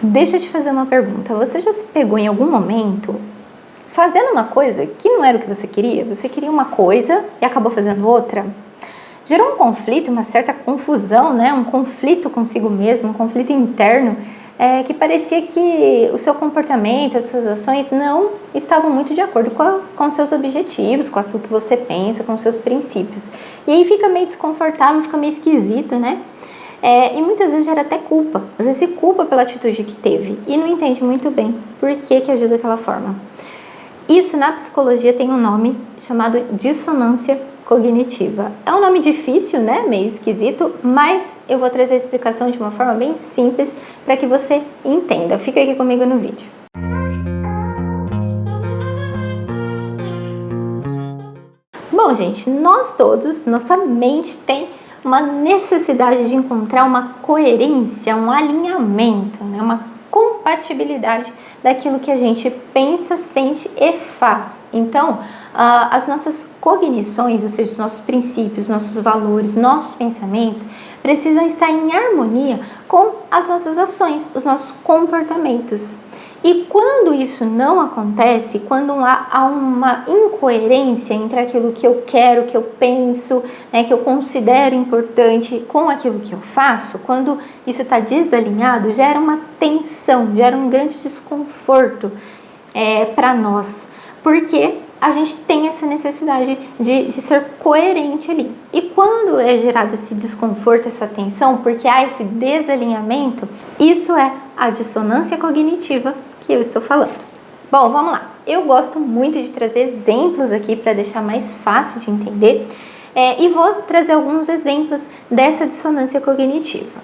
Deixa eu te fazer uma pergunta. Você já se pegou em algum momento fazendo uma coisa que não era o que você queria? Você queria uma coisa e acabou fazendo outra? Gerou um conflito, uma certa confusão, né? Um conflito consigo mesmo, um conflito interno, que parecia que o seu comportamento, as suas ações não estavam muito de acordo com os seus objetivos, com aquilo que você pensa, com os seus princípios. E aí fica meio desconfortável, fica meio esquisito, né? E muitas vezes gera até culpa. Você se culpa pela atitude que teve e não entende muito bem por que agiu daquela forma. Isso na psicologia tem um nome chamado dissonância cognitiva. É um nome difícil, né? Meio esquisito, mas eu vou trazer a explicação de uma forma bem simples para que você entenda. Fica aqui comigo no vídeo. Bom, gente, nós todos, nossa mente tem uma necessidade de encontrar uma coerência, um alinhamento, né? Uma compatibilidade daquilo que a gente pensa, sente e faz. Então, as nossas cognições, ou seja, os nossos princípios, nossos valores, nossos pensamentos, precisam estar em harmonia com as nossas ações, os nossos comportamentos. E quando isso não acontece, quando há uma incoerência entre aquilo que eu quero, que eu penso, né, que eu considero importante com aquilo que eu faço, quando isso está desalinhado, gera uma tensão, gera um grande desconforto para nós, porque a gente tem essa necessidade de ser coerente ali. E quando é gerado esse desconforto, essa tensão, porque há esse desalinhamento, isso é a dissonância cognitiva que eu estou falando. Bom, vamos lá. Eu gosto muito de trazer exemplos aqui para deixar mais fácil de entender e vou trazer alguns exemplos dessa dissonância cognitiva.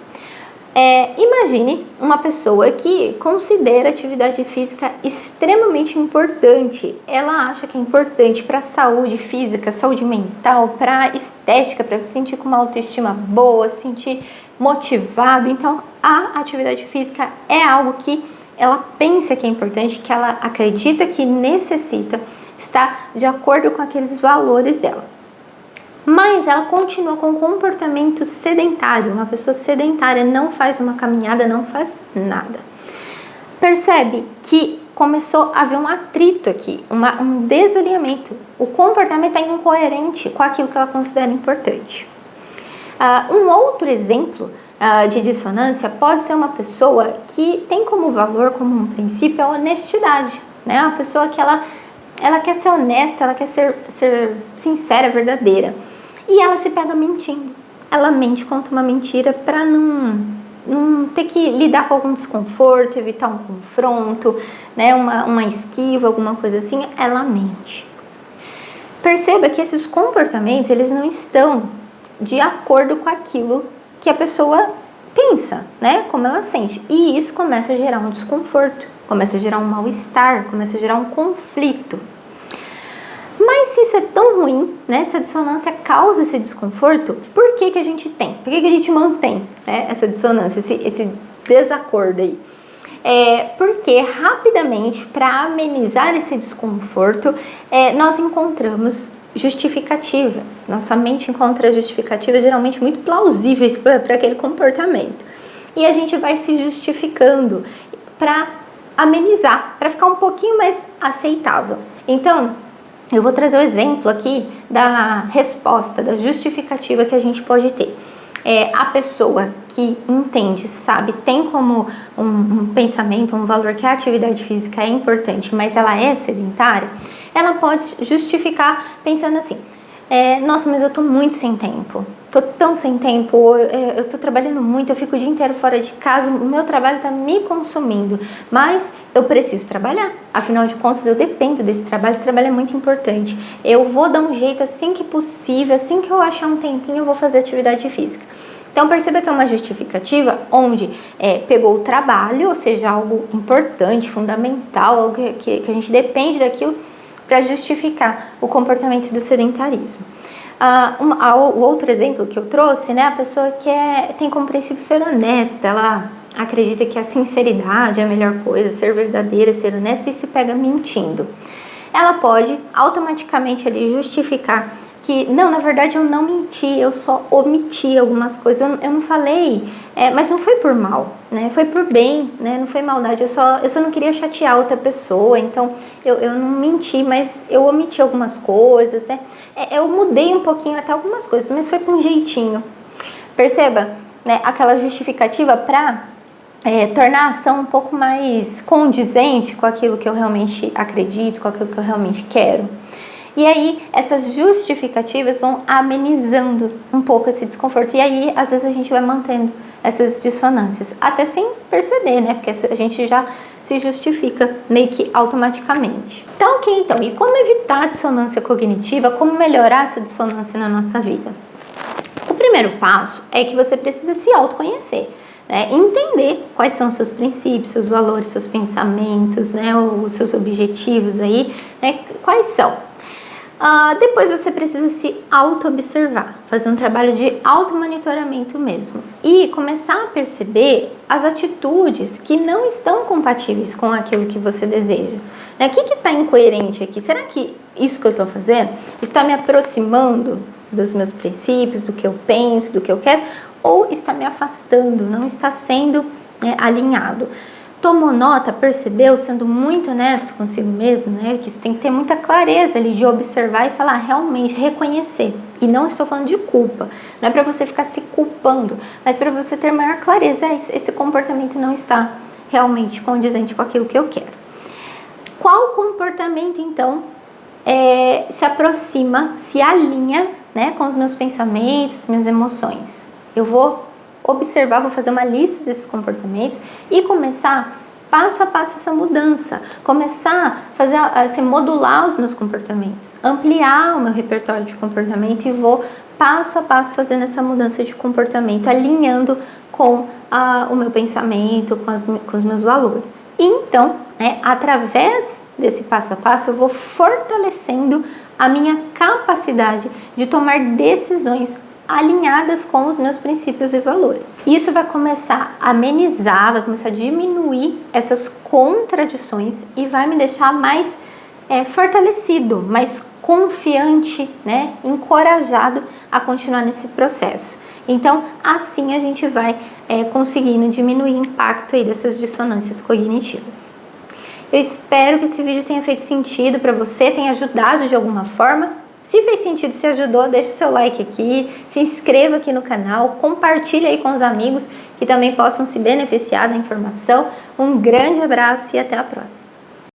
Imagine uma pessoa que considera a atividade física extremamente importante. Ela acha que é importante para a saúde física, saúde mental, para a estética, para se sentir com uma autoestima boa, se sentir motivado. Então, a atividade física é algo que ela pensa que é importante, que ela acredita que necessita, está de acordo com aqueles valores dela. Mas ela continua com um comportamento sedentário, uma pessoa sedentária, não faz uma caminhada, não faz nada. Percebe que começou a haver um atrito aqui, um desalinhamento. O comportamento é incoerente com aquilo que ela considera importante. Um outro exemplo de dissonância pode ser uma pessoa que tem como valor, como um princípio, a honestidade, né? Uma pessoa que ela quer ser honesta, ela quer ser sincera, verdadeira. E ela se pega mentindo. Ela mente, conta uma mentira para não ter que lidar com algum desconforto, evitar um confronto, né? Uma esquiva, alguma coisa assim. Ela mente. Perceba que esses comportamentos, eles não estão de acordo com aquilo que a pessoa pensa, né? Como ela sente. E isso começa a gerar um desconforto, começa a gerar um mal-estar, começa a gerar um conflito. Mas se isso é tão ruim, né? Se a dissonância causa esse desconforto, por que a gente tem? Por que a gente mantém, né, essa dissonância, esse desacordo aí? Porque rapidamente, para amenizar esse desconforto, nós encontramos justificativas. Nossa mente encontra justificativas geralmente muito plausíveis para aquele comportamento. E a gente vai se justificando para amenizar, para ficar um pouquinho mais aceitável. Então, eu vou trazer o exemplo aqui da resposta, da justificativa que a gente pode ter. A pessoa que entende, sabe, tem como um pensamento, um valor que a atividade física é importante, mas ela é sedentária, ela pode justificar pensando assim: nossa, mas eu tô muito sem tempo, tô tão sem tempo, eu tô trabalhando muito, eu fico o dia inteiro fora de casa, o meu trabalho tá me consumindo, mas eu preciso trabalhar, afinal de contas eu dependo desse trabalho, esse trabalho é muito importante, eu vou dar um jeito assim que possível, assim que eu achar um tempinho eu vou fazer atividade física. Então perceba que é uma justificativa onde pegou o trabalho, ou seja, algo importante, fundamental, algo que a gente depende daquilo, para justificar o comportamento do sedentarismo. O outro exemplo que eu trouxe, né, a pessoa que tem como princípio ser honesta, ela acredita que a sinceridade é a melhor coisa, ser verdadeira, ser honesta, e se pega mentindo. Ela pode automaticamente ali justificar que, não, na verdade eu não menti, eu só omiti algumas coisas, eu não falei, mas não foi por mal, né? Foi por bem, né? Não foi maldade, eu só não queria chatear outra pessoa, então eu não menti, mas eu omiti algumas coisas, né? Eu mudei um pouquinho até algumas coisas, mas foi com jeitinho. Perceba, né? Aquela justificativa para tornar a ação um pouco mais condizente com aquilo que eu realmente acredito, com aquilo que eu realmente quero. E aí, essas justificativas vão amenizando um pouco esse desconforto. E aí, às vezes, a gente vai mantendo essas dissonâncias, até sem perceber, né? Porque a gente já se justifica meio que automaticamente. Então, ok, então, e como evitar a dissonância cognitiva? Como melhorar essa dissonância na nossa vida? O primeiro passo é que você precisa se autoconhecer. Entender quais são os seus princípios, seus valores, seus pensamentos, né, os seus objetivos aí, né, quais são. Depois você precisa se auto-observar, fazer um trabalho de auto-monitoramento mesmo e começar a perceber as atitudes que não estão compatíveis com aquilo que você deseja. O que está incoerente aqui? Será que isso que eu estou fazendo está me aproximando dos meus princípios, do que eu penso, do que eu quero, ou está me afastando, não está sendo alinhado? Tomou nota, percebeu, sendo muito honesto consigo mesmo, né? Que você tem que ter muita clareza ali de observar e falar, realmente, reconhecer. E não estou falando de culpa, não é para você ficar se culpando, mas para você ter maior clareza, esse comportamento não está realmente condizente com aquilo que eu quero. Qual comportamento, então, se aproxima, se alinha, né, com os meus pensamentos, minhas emoções? Eu vou observar, vou fazer uma lista desses comportamentos e começar passo a passo essa mudança, começar a fazer, modular os meus comportamentos, ampliar o meu repertório de comportamento e vou passo a passo fazendo essa mudança de comportamento, alinhando com o meu pensamento, com os meus valores. E então, através desse passo a passo, eu vou fortalecendo a minha capacidade de tomar decisões alinhadas com os meus princípios e valores. Isso vai começar a amenizar, vai começar a diminuir essas contradições e vai me deixar mais fortalecido, mais confiante, né, encorajado a continuar nesse processo. Então, assim a gente vai conseguindo diminuir o impacto aí dessas dissonâncias cognitivas. Eu espero que esse vídeo tenha feito sentido para você, tenha ajudado de alguma forma. Se fez sentido, se ajudou, deixe seu like aqui, se inscreva aqui no canal, compartilhe aí com os amigos que também possam se beneficiar da informação. Um grande abraço e até a próxima!